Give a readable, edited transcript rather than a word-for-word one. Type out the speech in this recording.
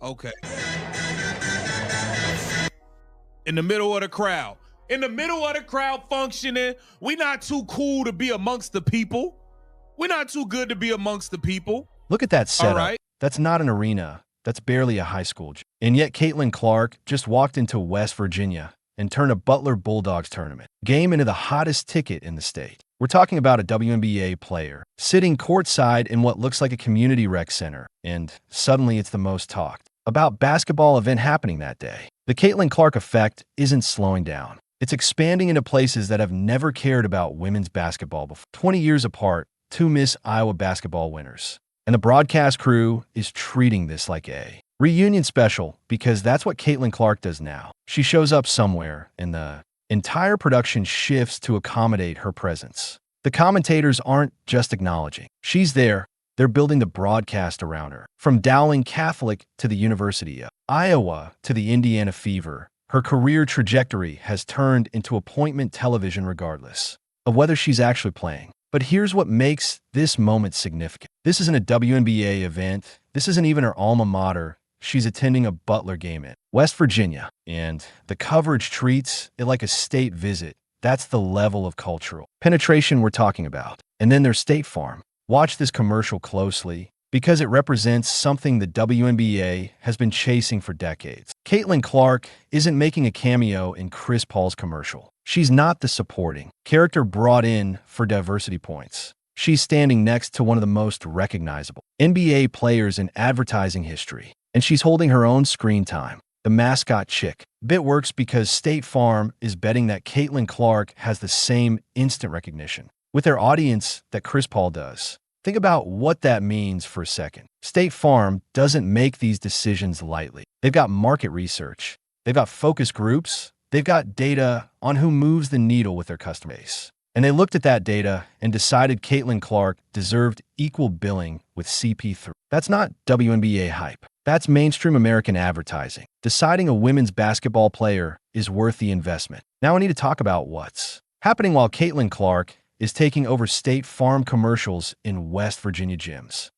Okay. In the middle of the crowd. In the middle of the crowd functioning. We not too cool to be amongst the people. We're not too good to be amongst the people. Look at that setup. All right. That's not an arena. That's barely a high school gym. And yet Caitlin Clark just walked into West Virginia and turned a Butler Bulldogs tournament game into the hottest ticket in the state. We're talking about a WNBA player sitting courtside in what looks like a community rec center, and suddenly it's the most talked about basketball event happening that day. The Caitlin Clark effect isn't slowing down. It's expanding into places that have never cared about women's basketball before. 20 years apart, two Miss Iowa basketball winners. And the broadcast crew is treating this like a reunion special because that's what Caitlin Clark does now. She shows up somewhere and the entire production shifts to accommodate her presence. The commentators aren't just acknowledging. She's there. They're building the broadcast around her. From Dowling Catholic to the University of Iowa to the Indiana Fever, her career trajectory has turned into appointment television regardless of whether she's actually playing. But here's what makes this moment significant. This isn't a WNBA event. This isn't even her alma mater. She's attending a Butler game in West Virginia, and the coverage treats it like a state visit. That's the level of cultural penetration we're talking about. And then there's State Farm. Watch this commercial closely because it represents something the WNBA has been chasing for decades. Caitlin Clark isn't making a cameo in Chris Paul's commercial. She's not the supporting character brought in for diversity points. She's standing next to one of the most recognizable NBA players in advertising history, and she's holding her own screen time. The mascot chick. Bit works because State Farm is betting that Caitlin Clark has the same instant recognition with their audience that Chris Paul does. Think about what that means for a second. State Farm doesn't make these decisions lightly. They've got market research. They've got focus groups. They've got data on who moves the needle with their customer base. And they looked at that data and decided Caitlin Clark deserved equal billing with CP3. That's not WNBA hype. That's mainstream American advertising. Deciding a women's basketball player is worth the investment. Now I need to talk about what's happening while Caitlin Clark is taking over State Farm commercials in West Virginia gyms.